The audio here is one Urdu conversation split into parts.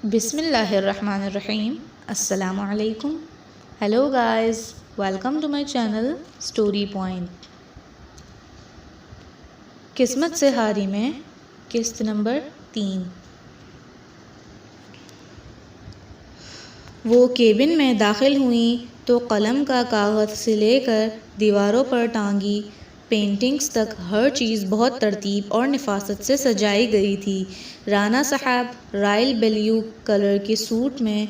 بسم اللہ الرحمن الرحیم. السلام علیکم. Hello guys, welcome to my channel story point. قسمت سے ہاری میں قسط نمبر 3. وہ کیبن میں داخل ہوئیں تو قلم کا کاغذ سے لے کر دیواروں پر ٹانگی پینٹنگز تک ہر چیز بہت ترتیب اور نفاست سے سجائی گئی تھی. رانا صاحب رائل بلیو کلر کے سوٹ میں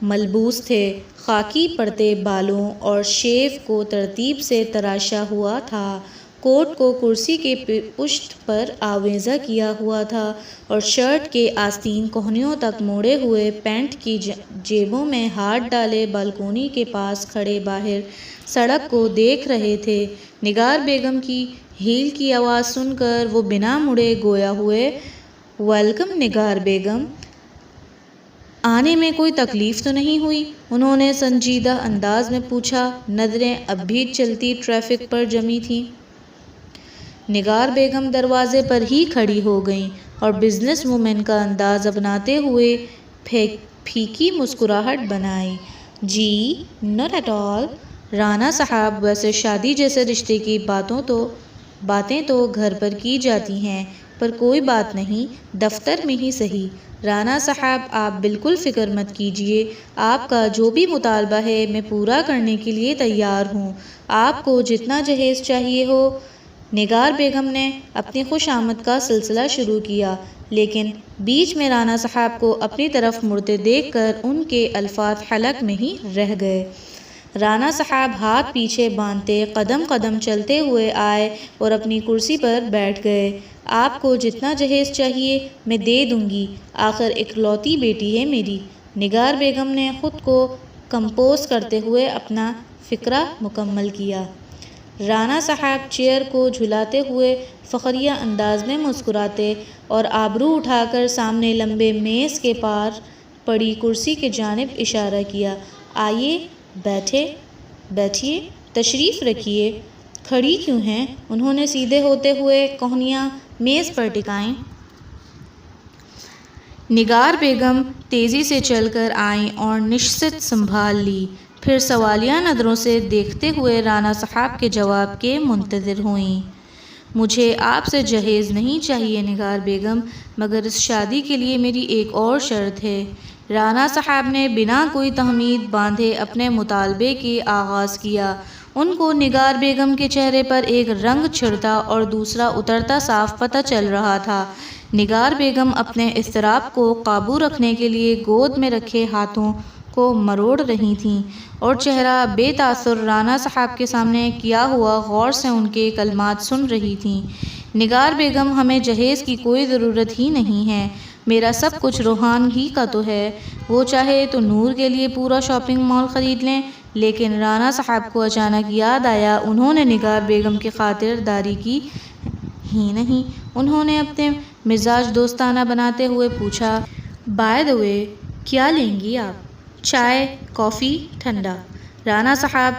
ملبوس تھے. خاکی پڑتے بالوں اور شیو کو ترتیب سے تراشا ہوا تھا. کوٹ کو کرسی کے پشت پر آویزاں کیا ہوا تھا اور شرٹ کے آستین کوہنیوں تک موڑے ہوئے. پینٹ کی جیبوں میں ہاتھ ڈالے بالکونی کے پاس کھڑے باہر سڑک کو دیکھ رہے تھے. نگار بیگم کی ہیل کی آواز سن کر وہ بنا مڑے گویا ہوئے. ویلکم نگار بیگم، آنے میں کوئی تکلیف تو نہیں ہوئی؟ انہوں نے سنجیدہ انداز میں پوچھا. نظریں اب بھی چلتی ٹریفک پر جمی تھیں. نگار بیگم دروازے پر ہی کھڑی ہو گئیں اور بزنس وومن کا انداز اپناتے ہوئے پھیکی مسکراہٹ بنائی. جی ناٹ ایٹ آل رانا صاحب، ویسے شادی جیسے رشتے کی باتیں تو گھر پر کی جاتی ہیں، پر کوئی بات نہیں، دفتر میں ہی صحیح. رانا صاحب آپ بالکل فکر مت کیجیے، آپ کا جو بھی مطالبہ ہے میں پورا کرنے کے لیے تیار ہوں. آپ کو جتنا جہیز چاہیے ہو. نگار بیگم نے اپنی خوش آمد کا سلسلہ شروع کیا، لیکن بیچ میں رانا صاحب کو اپنی طرف مڑتے دیکھ کر ان کے الفاظ حلق میں ہی رہ گئے. رانا صاحب ہاتھ پیچھے باندھتے قدم قدم چلتے ہوئے آئے اور اپنی کرسی پر بیٹھ گئے. آپ کو جتنا جہیز چاہیے میں دے دوں گی، آخر اکلوتی بیٹی ہے میری. نگار بیگم نے خود کو کمپوز کرتے ہوئے اپنا فقرہ مکمل کیا. رانا صاحب چیئر کو جھلاتے ہوئے فخریہ انداز میں مسکراتے اور آبرو اٹھا کر سامنے لمبے میز کے پار پڑی کرسی کی جانب اشارہ کیا. آئیے بیٹھیے، تشریف رکھیے. کھڑی کیوں ہیں؟ انہوں نے سیدھے ہوتے ہوئے کوہنیاں میز پر ٹکائیں. نگار بیگم تیزی سے چل کر آئیں اور نشست سنبھال لی. پھر سوالیہ نظروں سے دیکھتے ہوئے رانا صاحب کے جواب کے منتظر ہوئیں. مجھے آپ سے جہیز نہیں چاہیے نگار بیگم، مگر اس شادی کے لیے میری ایک اور شرط ہے. رانا صاحب نے بنا کوئی تہمید باندھے اپنے مطالبے کی آغاز کیا. ان کو نگار بیگم کے چہرے پر ایک رنگ چڑھتا اور دوسرا اترتا صاف پتہ چل رہا تھا. نگار بیگم اپنے اضطراب کو قابو رکھنے کے لیے گود میں رکھے ہاتھوں کو مروڑ رہی تھیں اور چہرہ بے تاثر رانا صاحب کے سامنے کیا ہوا غور سے ان کے کلمات سن رہی تھیں. نگار بیگم، ہمیں جہیز کی کوئی ضرورت ہی نہیں ہے. میرا سب کچھ روحان ہی کا تو ہے. وہ چاہے تو نور کے لیے پورا شاپنگ مال خرید لیں. لیکن رانا صاحب کو اچانک یاد آیا انہوں نے نگار بیگم کی خاطر داری کی ہی نہیں. انہوں نے اپنے مزاج دوستانہ بناتے ہوئے پوچھا، بائی دی وے کیا لیں گی آپ؟ چائے، کافی، ٹھنڈا؟ رانا صاحب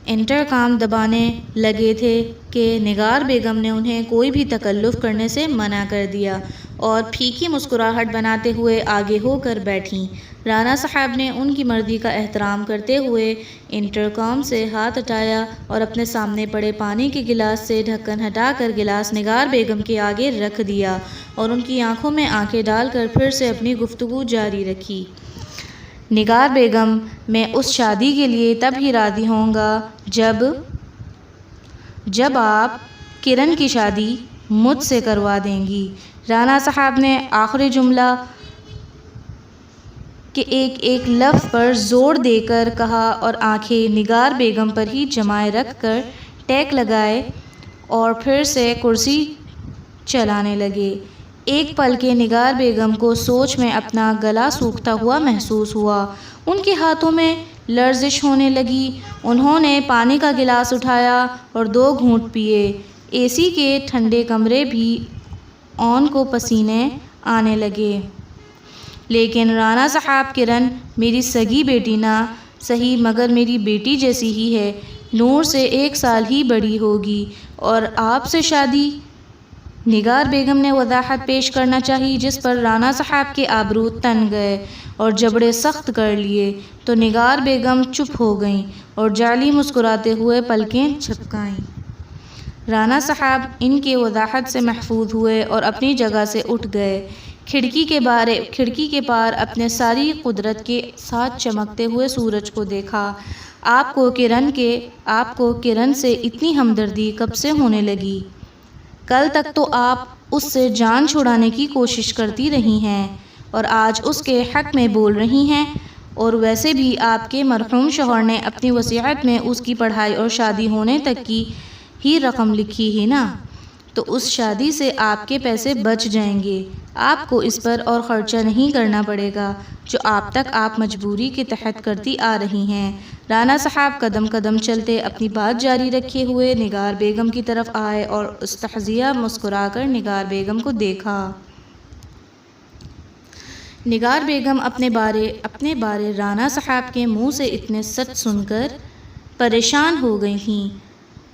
انٹرکام دبانے لگے تھے کہ نگار بیگم نے انہیں کوئی بھی تکلف کرنے سے منع کر دیا اور پھیکی مسکراہٹ بناتے ہوئے آگے ہو کر بیٹھیں. رانا صاحب نے ان کی مرضی کا احترام کرتے ہوئے انٹرکام سے ہاتھ ہٹایا اور اپنے سامنے پڑے پانی کے گلاس سے ڈھکن ہٹا کر گلاس نگار بیگم کے آگے رکھ دیا اور ان کی آنکھوں میں آنکھیں ڈال کر پھر سے اپنی گفتگو جاری رکھی. نگار بیگم، میں اس شادی کے لیے تب ہی راضی ہوں گا جب آپ کرن کی شادی مجھ سے کروا دیں گی. رانا صاحب نے آخری جملہ کے ایک لفظ پر زور دے کر کہا اور آنکھیں نگار بیگم پر ہی جمائے رکھ کر ٹیک لگائے اور پھر سے کرسی چلانے لگے. ایک پل کے نگار بیگم کو سوچ میں اپنا گلا سوکھتا ہوا محسوس ہوا. ان کے ہاتھوں میں لرزش ہونے لگی. انہوں نے پانی کا گلاس اٹھایا اور 2 گھونٹ پیے. اے سی کے ٹھنڈے کمرے بھی ان کو پسینے آنے لگے. لیکن رانا صاحب، کرن میری سگی بیٹی نہ صحیح مگر میری بیٹی جیسی ہی ہے. نور سے 1 سال ہی بڑی ہوگی اور آپ سے شادی نگار بیگم نے وضاحت پیش کرنا چاہی، جس پر رانا صاحب کے آبرو تن گئے اور جبڑے سخت کر لیے تو نگار بیگم چپ ہو گئیں اور جعلی مسکراتے ہوئے پلکیں جھپکائیں۔ رانا صاحب ان کی وضاحت سے محظوظ ہوئے اور اپنی جگہ سے اٹھ گئے۔ کھڑکی کے پار اپنے ساری قدرت کے ساتھ چمکتے ہوئے سورج کو دیکھا۔ آپ کو کرن سے اتنی ہمدردی کب سے ہونے لگی؟ کل تک تو آپ اس سے جان چھڑانے کی کوشش کرتی رہی ہیں اور آج اس کے حق میں بول رہی ہیں، اور ویسے بھی آپ کے مرحوم شوہر نے اپنی وصیت میں اس کی پڑھائی اور شادی ہونے تک کی ہی رقم لکھی ہے نا، تو اس شادی سے آپ کے پیسے بچ جائیں گے، آپ کو اس پر اور خرچہ نہیں کرنا پڑے گا جو آپ مجبوری کے تحت کرتی آ رہی ہیں۔ رانا صاحب قدم قدم چلتے اپنی بات جاری رکھے ہوئے نگار بیگم کی طرف آئے اور استحضیہ مسکرا کر نگار بیگم کو دیکھا۔ نگار بیگم اپنے بارے رانا صاحب کے منہ سے اتنے سچ سن کر پریشان ہو گئی تھیں۔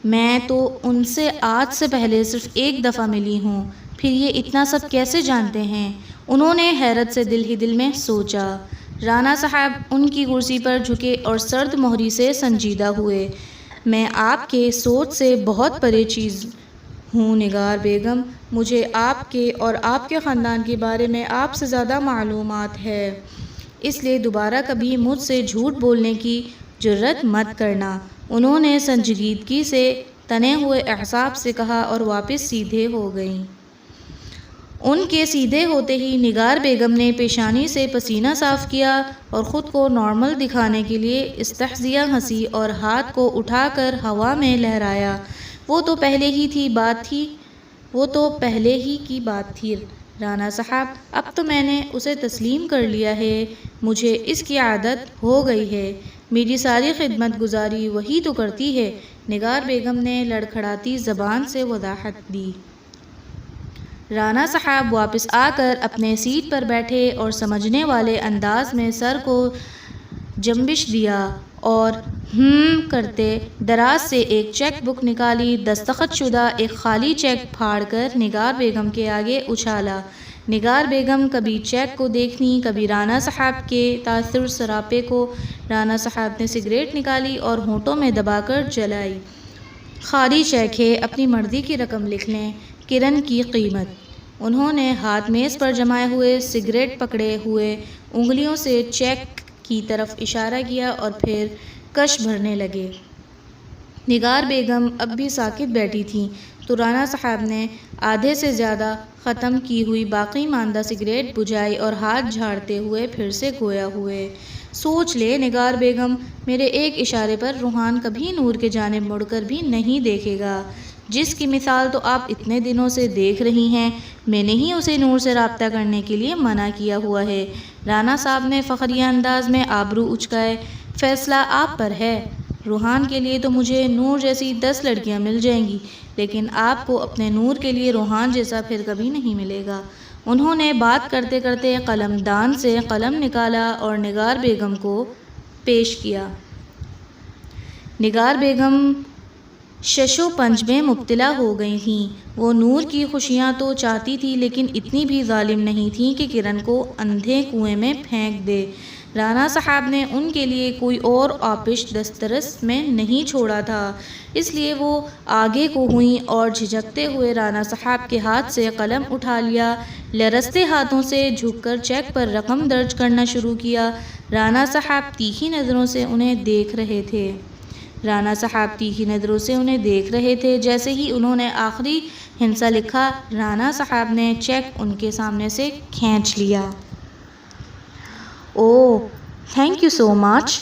میں تو ان سے آج سے پہلے صرف ایک دفعہ ملی ہوں، پھر یہ اتنا سب کیسے جانتے ہیں؟ انہوں نے حیرت سے دل ہی دل میں سوچا۔ رانا صاحب ان کی کرسی پر جھکے اور سرد مہری سے سنجیدہ ہوئے۔ میں آپ کے سوچ سے بہت پرے چیز ہوں نگار بیگم، مجھے آپ کے اور آپ کے خاندان کے بارے میں آپ سے زیادہ معلومات ہے، اس لیے دوبارہ کبھی مجھ سے جھوٹ بولنے کی جرات مت کرنا۔ انہوں نے سنجیدگی سے تنے ہوئے اعصاب سے کہا اور واپس سیدھے ہو گئیں۔ ان کے سیدھے ہوتے ہی نگار بیگم نے پیشانی سے پسینہ صاف کیا اور خود کو نارمل دکھانے کے لیے استحضیہ ہنسی اور ہاتھ کو اٹھا کر ہوا میں لہرایا۔ وہ تو پہلے ہی کی بات تھی رانا صاحب، اب تو میں نے اسے تسلیم کر لیا ہے، مجھے اس کی عادت ہو گئی ہے، میری ساری خدمت گزاری وہی تو کرتی ہے، نگار بیگم نے لڑکھڑاتی زبان سے وضاحت دی۔ رانا صاحب واپس آ کر اپنے سیٹ پر بیٹھے اور سمجھنے والے انداز میں سر کو جنبش دیا اور کرتے دراز سے ایک چیک بک نکالی، دستخط شدہ ایک خالی چیک پھاڑ کر نگار بیگم کے آگے اچھالا۔ نگار بیگم کبھی چیک کو دیکھیں، کبھی رانا صاحب کے تاثر سراپے کو۔ رانا صاحب نے سگریٹ نکالی اور ہونٹوں میں دبا کر جلائی۔ خالی چیک ہے، اپنی مرضی کی رقم لکھ لیں، کرن کی قیمت۔ انہوں نے ہاتھ میز پر جمائے ہوئے سگریٹ پکڑے ہوئے انگلیوں سے چیک کی طرف اشارہ کیا اور پھر کش بھرنے لگے۔ نگار بیگم اب بھی ساکت بیٹھی تھیں تو رانا صاحب نے آدھے سے زیادہ ختم کی ہوئی باقی ماندہ سگریٹ بجھائی اور ہاتھ جھاڑتے ہوئے پھر سے گویا ہوئے۔ سوچ لے نگار بیگم، میرے ایک اشارے پر روحان کبھی نور کے جانب مڑ کر بھی نہیں دیکھے گا، جس کی مثال تو آپ اتنے دنوں سے دیکھ رہی ہیں، میں نے ہی اسے نور سے رابطہ کرنے کے لیے منع کیا ہوا ہے۔ رانا صاحب نے فخریہ انداز میں آبرو اچکائے۔ فیصلہ آپ پر ہے، روحان کے لیے تو مجھے نور جیسی 10 لڑکیاں مل جائیں گی، لیکن آپ کو اپنے نور کے لیے روحان جیسا پھر کبھی نہیں ملے گا۔ انہوں نے بات کرتے کرتے قلم دان سے قلم نکالا اور نگار بیگم کو پیش کیا۔ نگار بیگم شش و پنج میں مبتلا ہو گئی تھیں۔ وہ نور کی خوشیاں تو چاہتی تھی، لیکن اتنی بھی ظالم نہیں تھیں کہ کرن کو اندھے کنویں میں پھینک دے۔ رانا صاحب نے ان کے لیے کوئی اور آپش دسترس میں نہیں چھوڑا تھا، اس لیے وہ آگے کو ہوئیں اور جھجکتے ہوئے رانا صاحب کے ہاتھ سے قلم اٹھا لیا۔ لرزتے ہاتھوں سے جھک کر چیک پر رقم درج کرنا شروع کیا۔ رانا صاحب تیکھی نظروں سے انہیں دیکھ رہے تھے۔ جیسے ہی انہوں نے آخری ہندسہ لکھا، رانا صاحب نے چیک ان کے سامنے سے کھینچ لیا۔ اوہ، تھینک یو سو مچ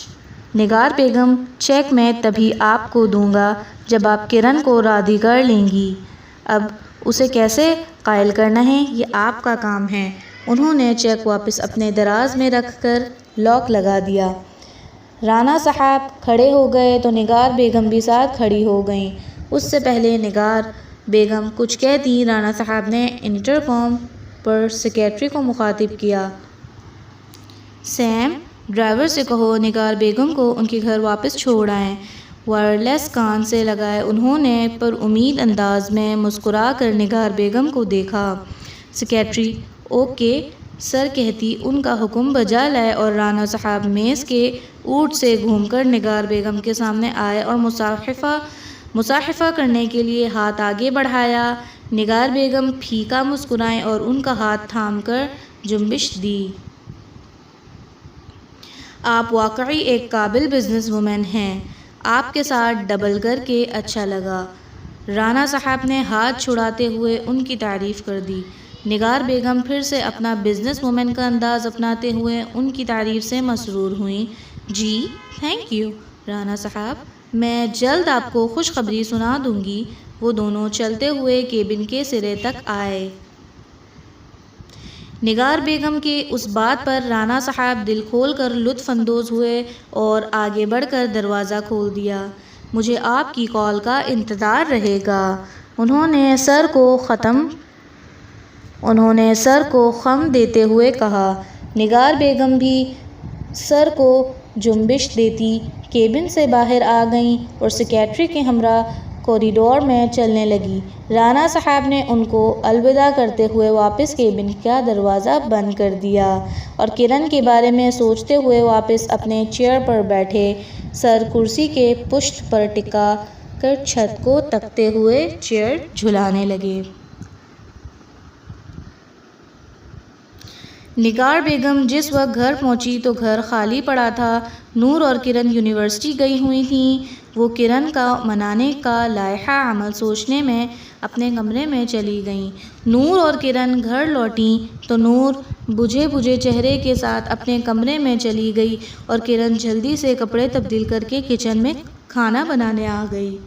نگار بیگم، چیک میں تبھی آپ کو دوں گا جب آپ کرن کو راضی کر لیں گی۔ اب اسے کیسے قائل کرنا ہے یہ آپ کا کام ہے۔ انہوں نے چیک واپس اپنے دراز میں رکھ کر لاک لگا دیا۔ رانا صاحب کھڑے ہو گئے تو نگار بیگم بھی ساتھ کھڑی ہو گئیں۔ اس سے پہلے نگار بیگم کچھ کہتی، رانا صاحب نے انٹرکام پر سیکریٹری کو مخاطب کیا۔ سیم، ڈرائیور سے کہو نگار بیگم کو ان کے گھر واپس چھوڑ آئیں۔ وائرلیس کان سے لگائے انہوں نے پر امید انداز میں مسکرا کر نگار بیگم کو دیکھا۔ سیکریٹری اوکے سر کہتی ان کا حکم بجا لائے اور رانا صاحب میز کے اوٹ سے گھوم کر نگار بیگم کے سامنے آئے اور مصافحہ کرنے کے لیے ہاتھ آگے بڑھایا۔ نگار بیگم پھیکا مسکرائیں اور ان کا ہاتھ تھام کر جنبش دی۔ آپ واقعی ایک قابل بزنس وومن ہیں، آپ کے ساتھ ڈبل کر کے اچھا لگا۔ رانا صاحب نے ہاتھ چھڑاتے ہوئے ان کی تعریف کر دی۔ نگار بیگم پھر سے اپنا بزنس وومن کا انداز اپناتے ہوئے ان کی تعریف سے مسرور ہوئیں۔ جی تھینک یو رانا صاحب، میں جلد آپ کو خوشخبری سنا دوں گی۔ وہ دونوں چلتے ہوئے کیبن کے سرے تک آئے۔ نگار بیگم کے اس بات پر رانا صاحب دل کھول کر لطف اندوز ہوئے اور آگے بڑھ کر دروازہ کھول دیا۔ مجھے آپ کی کال کا انتظار رہے گا، انہوں نے سر کو خم دیتے ہوئے کہا۔ نگار بیگم بھی سر کو جنبش دیتی کیبن سے باہر آ گئیں اور سیکریٹری کے ہمراہ کوریڈور میں چلنے لگیں۔ رانا صاحب نے ان کو الوداع کرتے ہوئے واپس کیبن کا دروازہ بند کر دیا اور کرن کے بارے میں سوچتے ہوئے واپس اپنے چیئر پر بیٹھے، سر کرسی کے پشت پر ٹکا کر چھت کو تکتے ہوئے چیئر جھلانے لگے۔ نگار بیگم جس وقت گھر پہنچی تو گھر خالی پڑا تھا۔ نور اور کرن یونیورسٹی گئی ہوئی تھیں۔ وہ کرن کا منانے کا لائحہ عمل سوچنے میں اپنے کمرے میں چلی گئیں۔ نور اور کرن گھر لوٹیں تو نور بجھے چہرے کے ساتھ اپنے کمرے میں چلی گئی اور کرن جلدی سے کپڑے تبدیل کر کے کچن میں کھانا بنانے آ گئی۔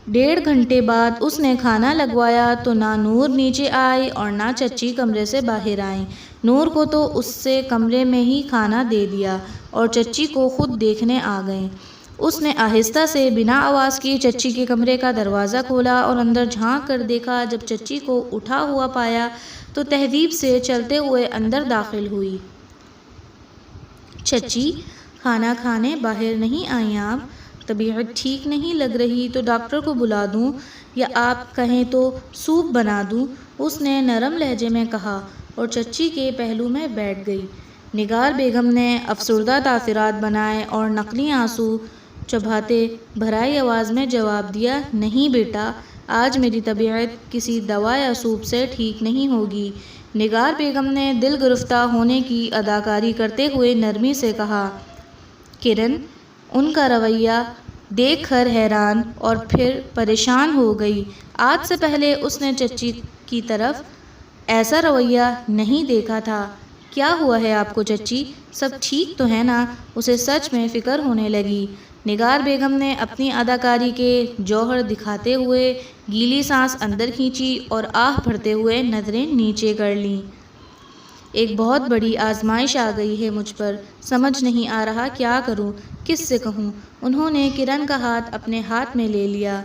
1.5 گھنٹے بعد اس نے کھانا لگوایا تو نہ نور نیچے آئی اور نہ چچی کمرے سے باہر آئیں۔ نور کو تو اس سے کمرے میں ہی کھانا دے دیا اور چچی کو خود دیکھنے آ گئیں۔ اس نے آہستہ سے بنا آواز کی چچی کے کمرے کا دروازہ کھولا اور اندر جھانک کر دیکھا۔ جب چچی کو اٹھا ہوا پایا تو تہذیب سے چلتے ہوئے اندر داخل ہوئی۔ چچی کھانا کھانے باہر نہیں آئیں آپ؟ طبیعت ٹھیک نہیں لگ رہی تو ڈاکٹر کو بلا دوں یا آپ کہیں تو سوپ بنا دوں؟ اس نے نرم لہجے میں کہا اور چچی کے پہلو میں بیٹھ گئی۔ نگار بیگم نے افسردہ تاثرات بنائے اور نقلی آنسو چبھاتے بھرائی آواز میں جواب دیا، نہیں بیٹا، آج میری طبیعت کسی دوا یا سوپ سے ٹھیک نہیں ہوگی۔ نگار بیگم نے دل گرفتہ ہونے کی اداکاری کرتے ہوئے نرمی سے کہا۔ کرن ان کا رویہ دیکھ کر حیران اور پھر پریشان ہو گئی۔ آج سے پہلے اس نے چچی کی طرف ایسا رویہ نہیں دیکھا تھا۔ کیا ہوا ہے آپ کو چچی؟ سب ٹھیک تو ہے نا؟ اسے سچ میں فکر ہونے لگی۔ نگار بیگم نے اپنی اداکاری کے جوہر دکھاتے ہوئے گیلی سانس اندر کھینچی اور آہ بھرتے ہوئے نظریں نیچے کر لیں۔ ایک بہت بڑی آزمائش آ گئی ہے مجھ پر، سمجھ نہیں آ رہا کیا کروں، کس سے کہوں۔ انہوں نے کرن کا ہاتھ اپنے ہاتھ میں لے لیا۔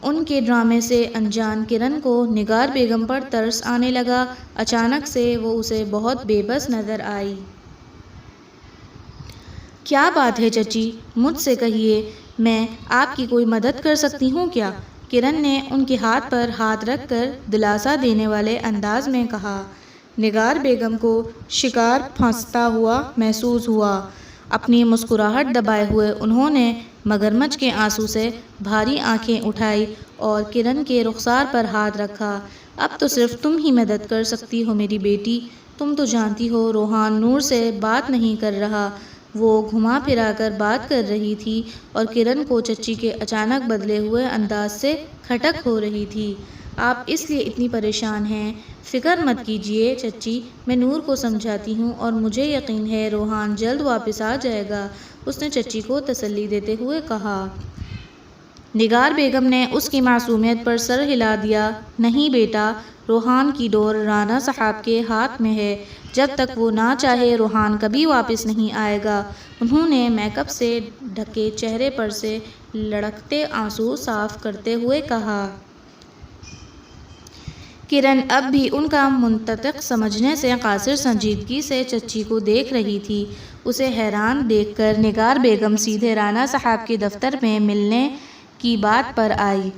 ان کے ڈرامے سے انجان کرن کو نگار بیگم پر ترس آنے لگا۔ اچانک سے وہ اسے بہت بے بس نظر آئی۔ کیا بات ہے چچی؟ مجھ سے کہیے، میں آپ کی کوئی مدد کر سکتی ہوں کیا؟ کرن نے ان کے ہاتھ پر ہاتھ رکھ کر دلاسا دینے والے انداز میں کہا۔ نگار بیگم کو شکار پھنستا ہوا محسوس ہوا۔ اپنی مسکراہٹ دبائے ہوئے انہوں نے مگرمچھ کے آنسو سے بھاری آنکھیں اٹھائی اور کرن کے رخسار پر ہاتھ رکھا۔ اب تو صرف تم ہی مدد کر سکتی ہو میری بیٹی، تم تو جانتی ہو روحان نور سے بات نہیں کر رہا۔ وہ گھما پھرا کر بات کر رہی تھی اور کرن کو چچی کے اچانک بدلے ہوئے انداز سے کھٹک ہو رہی تھی۔ آپ اس لیے اتنی پریشان ہیں؟ فکر مت کیجیے چچی، میں نور کو سمجھاتی ہوں اور مجھے یقین ہے روحان جلد واپس آ جائے گا، اس نے چچی کو تسلی دیتے ہوئے کہا۔ نگار بیگم نے اس کی معصومیت پر سر ہلا دیا۔ نہیں بیٹا، روحان کی ڈور رانا صاحب کے ہاتھ میں ہے، جب تک وہ نہ چاہے روحان کبھی واپس نہیں آئے گا۔ انہوں نے میک اپ سے ڈھکے چہرے پر سے لڑکتے آنسو صاف کرتے ہوئے کہا۔ کرن اب بھی ان کا منطق سمجھنے سے قاصر سنجیدگی سے چچی کو دیکھ رہی تھی۔ اسے حیران دیکھ کر نگار بیگم سیدھے رانا صاحب کے دفتر میں ملنے کی بات پر آئی۔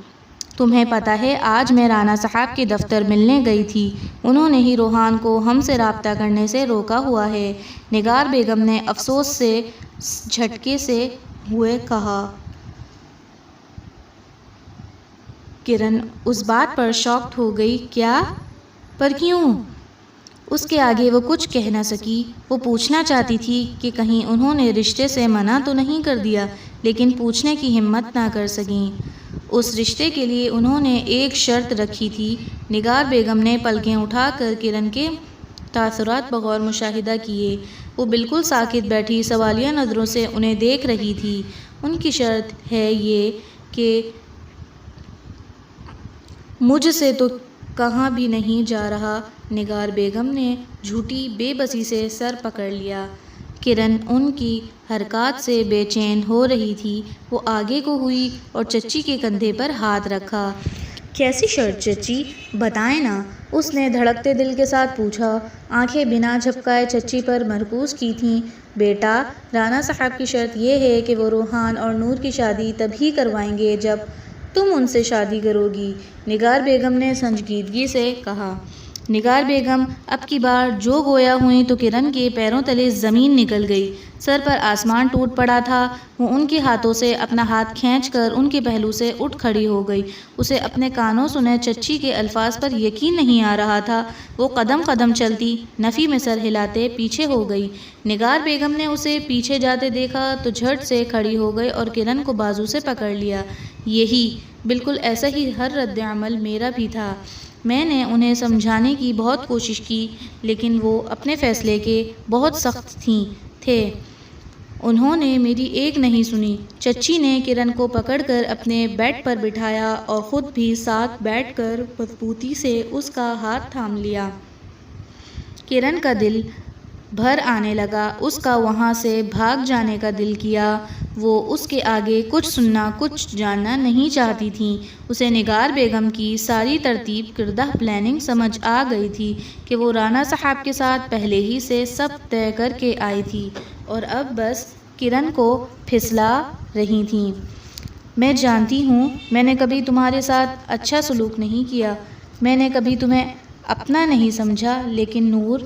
تمہیں پتہ ہے آج میں رانا صاحب کے دفتر ملنے گئی تھی، انہوں نے ہی روحان کو ہم سے رابطہ کرنے سے روکا ہوا ہے، نگار بیگم نے افسوس سے جھٹکے سے ہوئے کہا۔ کرن اس بات پر شاکڈ ہو گئی۔ کیا؟ پر کیوں؟ اس کے آگے وہ کچھ کہہ نہ سکی۔ وہ پوچھنا چاہتی تھی کہ کہیں انہوں نے رشتے سے منع تو نہیں کر دیا، لیکن پوچھنے کی ہمت نہ کر سکیں۔ اس رشتے کے لیے انہوں نے ایک شرط رکھی تھی۔ نگار بیگم نے پلکیں اٹھا کر کرن کے تاثرات بغور مشاہدہ کیے۔ وہ بالکل ساکت بیٹھی سوالیہ نظروں سے انہیں دیکھ رہی تھی۔ ان کی شرط ہے یہ کہ مجھ سے تو کہاں بھی نہیں جا رہا۔ نگار بیگم نے جھوٹی بے بسی سے سر پکڑ لیا۔ کرن ان کی حرکات سے بے چین ہو رہی تھی۔ وہ آگے کو ہوئی اور چچی کے کندھے پر ہاتھ رکھا۔ کیسی شرط چچی؟ بتائیں نا، اس نے دھڑکتے دل کے ساتھ پوچھا۔ آنکھیں بنا جھپکائے چچی پر مرکوز کی تھیں۔ بیٹا، رانا صاحب کی شرط یہ ہے کہ وہ روحان اور نور کی شادی تبھی کروائیں گے جب تم ان سے شادی کرو گی، نگار بیگم نے سنجیدگی سے کہا۔ نگار بیگم اب کی بار جو گویا ہوئیں تو کرن کے پیروں تلے زمین نکل گئی۔ سر پر آسمان ٹوٹ پڑا تھا۔ وہ ان کے ہاتھوں سے اپنا ہاتھ کھینچ کر ان کے پہلو سے اٹھ کھڑی ہو گئی۔ اسے اپنے کانوں سنے چچی کے الفاظ پر یقین نہیں آ رہا تھا۔ وہ قدم قدم چلتی، نفی میں سر ہلاتے پیچھے ہو گئی۔ نگار بیگم نے اسے پیچھے جاتے دیکھا تو جھٹ سے کھڑی ہو گئی اور کرن کو بازو سے پکڑ لیا۔ یہی، بالکل ایسا ہی ہر رد عمل میرا بھی تھا۔ میں نے انہیں سمجھانے کی بہت کوشش کی، لیکن وہ اپنے فیصلے کے بہت سخت تھے۔ انہوں نے میری ایک نہیں سنی۔ چچی نے کرن کو پکڑ کر اپنے بیڈ پر بٹھایا اور خود بھی ساتھ بیٹھ کر مضبوطی سے اس کا ہاتھ تھام لیا۔ کرن کا دل بھر آنے لگا۔ اس کا وہاں سے بھاگ جانے کا دل کیا۔ وہ اس کے آگے کچھ سننا، کچھ جاننا نہیں چاہتی تھی۔ اسے نگار بیگم کی ساری ترتیب کردہ پلاننگ سمجھ آ گئی تھی کہ وہ رانا صاحب کے ساتھ پہلے ہی سے سب طے کر کے آئی تھی اور اب بس کرن کو پھسلا رہی تھیں۔ میں جانتی ہوں میں نے کبھی تمہارے ساتھ اچھا سلوک نہیں کیا، میں نے کبھی تمہیں اپنا نہیں سمجھا، لیکن نور،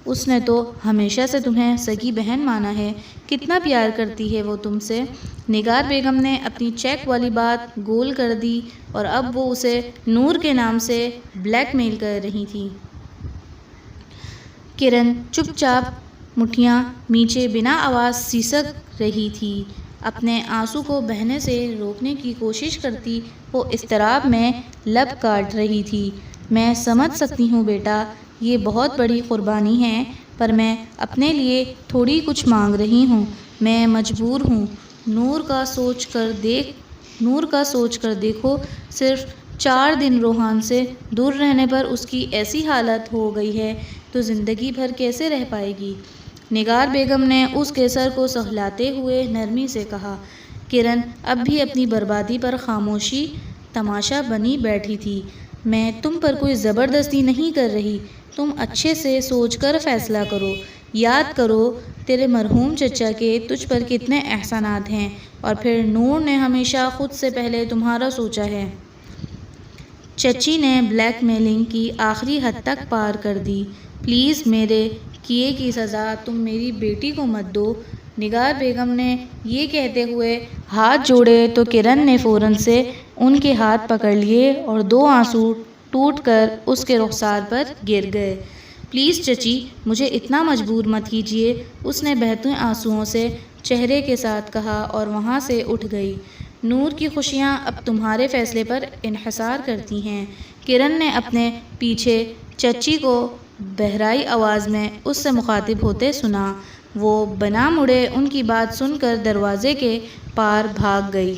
اس نے تو ہمیشہ سے تمہیں سگی بہن مانا ہے۔ کتنا پیار کرتی ہے وہ تم سے۔ نگار بیگم نے اپنی چیک والی بات گول کر دی اور اب وہ اسے نور کے نام سے بلیک میل کر رہی تھی۔ کرن چپ چاپ مٹھیاں میچے بنا آواز سسک رہی تھی۔ اپنے آنسو کو بہنے سے روکنے کی کوشش کرتی وہ اضطراب میں لب کاٹ رہی تھی۔ میں سمجھ سکتی ہوں بیٹا، یہ بہت بڑی قربانی ہے، پر میں اپنے لیے تھوڑی کچھ مانگ رہی ہوں۔ میں مجبور ہوں۔ نور کا سوچ کر دیکھو، صرف 4 دن روحان سے دور رہنے پر اس کی ایسی حالت ہو گئی ہے تو زندگی بھر کیسے رہ پائے گی؟ نگار بیگم نے اس کے سر کو سہلاتے ہوئے نرمی سے کہا۔ کرن اب بھی اپنی بربادی پر خاموشی تماشا بنی بیٹھی تھی۔ میں تم پر کوئی زبردستی نہیں کر رہی، تم اچھے سے سوچ کر فیصلہ کرو۔ یاد کرو تیرے مرحوم چچا کے تجھ پر کتنے احسانات ہیں، اور پھر نور نے ہمیشہ خود سے پہلے تمہارا سوچا ہے۔ چچی نے بلیک میلنگ کی آخری حد تک پار کر دی۔ پلیز میرے کیے کی سزا تم میری بیٹی کو مت دو۔ نگار بیگم نے یہ کہتے ہوئے ہاتھ جوڑے تو کرن نے فوراً سے ان کے ہاتھ پکڑ لیے اور 2 آنسو ٹوٹ کر اس کے رخسار پر گر گئے۔ پلیز چچی، مجھے اتنا مجبور مت کیجیے، اس نے بہتے آنسوؤں سے چہرے کے ساتھ کہا اور وہاں سے اٹھ گئی۔ نور کی خوشیاں اب تمہارے فیصلے پر انحصار کرتی ہیں، کرن نے اپنے پیچھے چچی کو بحرائی آواز میں اس سے مخاطب ہوتے سنا۔ وہ بنا مڑے ان کی بات سن کر دروازے کے پار بھاگ گئی۔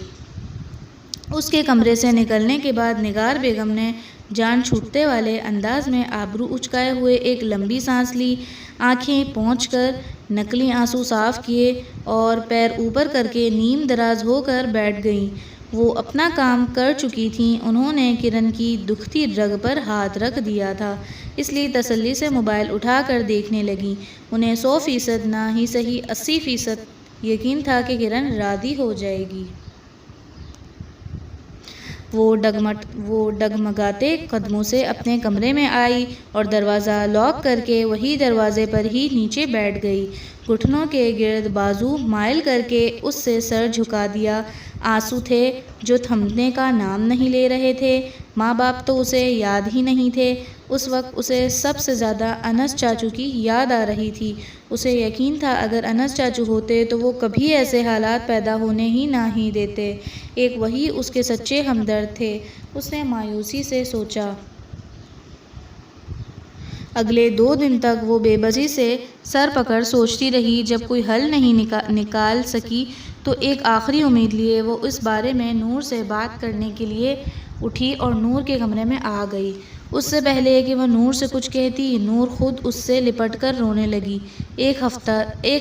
اس کے کمرے سے نکلنے کے بعد نگار بیگم نے جان چھوٹنے والے انداز میں آبرو اچکائے ہوئے ایک لمبی سانس لی، آنکھیں پونچھ کر نکلی آنسو صاف کیے اور پیر اوپر کر کے نیم دراز ہو کر بیٹھ گئیں۔ وہ اپنا کام کر چکی تھیں۔ انہوں نے کرن کی دکھتی رگ پر ہاتھ رکھ دیا تھا، اس لیے تسلی سے موبائل اٹھا کر دیکھنے لگیں۔ انہیں 100% نہ ہی صحیح 80% یقین تھا کہ کرن راضی ہو جائے گی۔ وہ ڈگمگاتے قدموں سے اپنے کمرے میں آئی اور دروازہ لاک کر کے وہی دروازے پر ہی نیچے بیٹھ گئی۔ گھٹنوں کے گرد بازو مائل کر کے اس سے سر جھکا دیا۔ آنسو تھے جو تھمنے کا نام نہیں لے رہے تھے۔ ماں باپ تو اسے یاد ہی نہیں تھے۔ اس وقت اسے سب سے زیادہ انس چاچو کی یاد آ رہی تھی۔ اسے یقین تھا اگر انس چاچو ہوتے تو وہ کبھی ایسے حالات پیدا ہونے ہی نہ ہی دیتے۔ ایک وہی اس کے سچے ہمدرد تھے، اس نے مایوسی سے سوچا۔ اگلے 2 دن تک وہ بے بسی سے سر پکڑ سوچتی رہی۔ جب کوئی حل نہیں نکال سکی تو ایک آخری امید لیے وہ اس بارے میں نور سے بات کرنے کے لیے اٹھی اور نور کے کمرے میں آ گئی۔ اس سے پہلے کہ وہ نور سے کچھ کہتی، نور خود اس سے لپٹ کر رونے لگی۔ ایک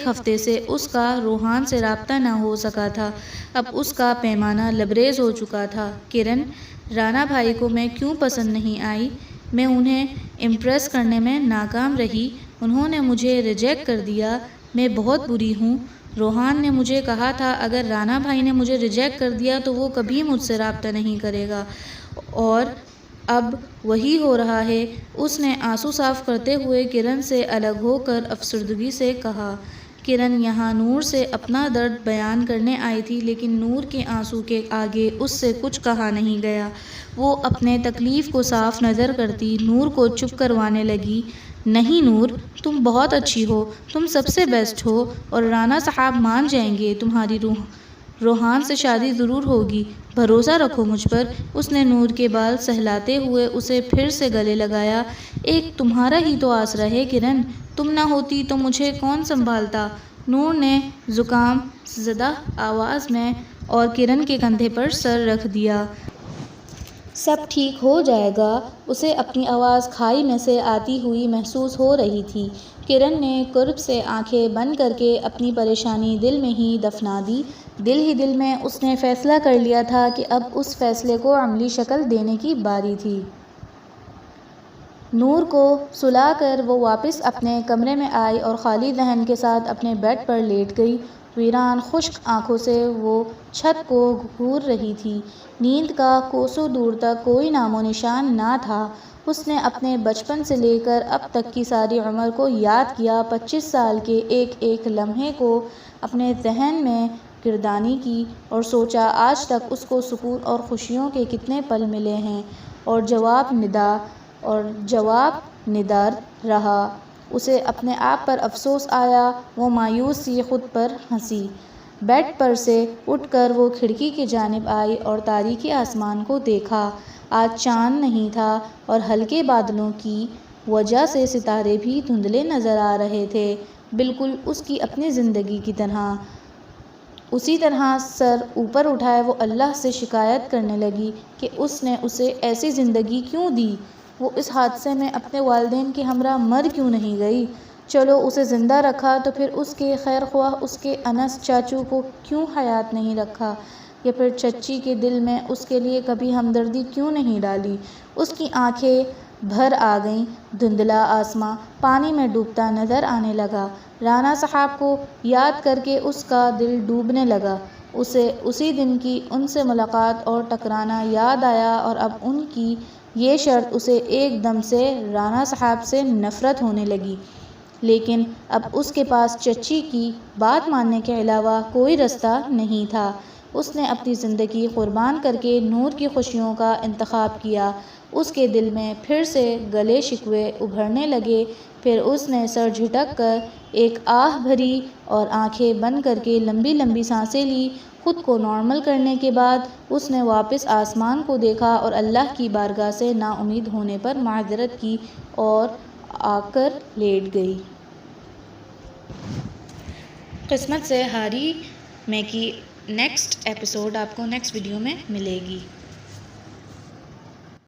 ہفتے سے اس کا روحان سے رابطہ نہ ہو سکا تھا، اب اس کا پیمانہ لبریز ہو چکا تھا۔ کرن، رانا بھائی کو میں کیوں پسند نہیں آئی؟ میں انہیں امپریس کرنے میں ناکام رہی، انہوں نے مجھے ریجیکٹ کر دیا، میں بہت بری ہوں۔ روحان نے مجھے کہا تھا اگر رانا بھائی نے مجھے ریجیکٹ کر دیا تو وہ کبھی مجھ سے رابطہ نہیں کرے گا، اور اب وہی ہو رہا ہے۔ اس نے آنسو صاف کرتے ہوئے کرن سے الگ ہو کر افسردگی سے کہا۔ کرن یہاں نور سے اپنا درد بیان کرنے آئی تھی، لیکن نور کے آنسو کے آگے اس سے کچھ کہا نہیں گیا۔ وہ اپنے تکلیف کو صاف نظر کرتی نور کو چپ کروانے لگی۔ نہیں نور، تم بہت اچھی ہو، تم سب سے بیسٹ ہو، اور رانا صاحب مان جائیں گے، تمہاری روحان سے شادی ضرور ہوگی، بھروسہ رکھو مجھ پر۔ اس نے نور کے بال سہلاتے ہوئے اسے پھر سے گلے لگایا۔ ایک تمہارا ہی تو آسرا ہے کرن، تم نہ ہوتی تو مجھے کون سنبھالتا؟ نور نے زکام زدہ آواز میں اور کرن کے کندھے پر سر رکھ دیا۔ سب ٹھیک ہو جائے گا۔ اسے اپنی آواز کھائی میں سے آتی ہوئی محسوس ہو رہی تھی۔ کرن نے کرب سے آنکھیں بند کر کے اپنی پریشانی دل میں ہی دفنا دی۔ دل ہی دل میں اس نے فیصلہ کر لیا تھا کہ اب اس فیصلے کو عملی شکل دینے کی باری تھی۔ نور کو سلا کر وہ واپس اپنے کمرے میں آئی اور خالی ذہن کے ساتھ اپنے بیڈ پر لیٹ گئی۔ ویران خشک آنکھوں سے وہ چھت کو گھور رہی تھی۔ نیند کا کوسوں دور تک کوئی نام و نشان نہ تھا۔ اس نے اپنے بچپن سے لے کر اب تک کی ساری عمر کو یاد کیا، 25 سال کے ایک ایک لمحے کو اپنے ذہن میں گردانی کی اور سوچا آج تک اس کو سکون اور خوشیوں کے کتنے پل ملے ہیں، اور جواب ندار رہا۔ اسے اپنے آپ پر افسوس آیا، وہ مایوس سی خود پر ہنسی۔ بیڈ پر سے اٹھ کر وہ کھڑکی کی جانب آئی اور تاریک آسمان کو دیکھا۔ آج چاند نہیں تھا اور ہلکے بادلوں کی وجہ سے ستارے بھی دھندلے نظر آ رہے تھے، بالکل اس کی اپنی زندگی کی طرح۔ اسی طرح سر اوپر اٹھائے وہ اللہ سے شکایت کرنے لگی کہ اس نے اسے ایسی زندگی کیوں دی؟ وہ اس حادثے میں اپنے والدین کے ہمراہ مر کیوں نہیں گئی؟ چلو اسے زندہ رکھا تو پھر اس کے خیر خواہ اس کے انس چاچو کو کیوں حیات نہیں رکھا؟ یا پھر چچی کے دل میں اس کے لیے کبھی ہمدردی کیوں نہیں ڈالی؟ اس کی آنکھیں بھر آ گئیں۔ دھندلا آسماں پانی میں ڈوبتا نظر آنے لگا۔ رانا صاحب کو یاد کر کے اس کا دل ڈوبنے لگا۔ اسے اسی دن کی ان سے ملاقات اور ٹکرانا یاد آیا، اور اب ان کی یہ شرط اسے ایک دم سے رانا صاحب سے نفرت ہونے لگی۔ لیکن اب اس کے پاس چچی کی بات ماننے کے علاوہ کوئی رستہ نہیں تھا۔ اس نے اپنی زندگی قربان کر کے نور کی خوشیوں کا انتخاب کیا۔ اس کے دل میں پھر سے گلے شکوے ابھرنے لگے۔ پھر اس نے سر جھٹک کر ایک آہ بھری اور آنکھیں بند کر کے لمبی لمبی سانسیں لی۔ خود کو نارمل کرنے کے بعد اس نے واپس آسمان کو دیکھا اور اللہ کی بارگاہ سے نا امید ہونے پر معذرت کی اور آ کر لیٹ گئی۔ قسمت سے ہاری میں کی نیکسٹ ایپیسوڈ آپ کو نیکسٹ ویڈیو میں ملے گی۔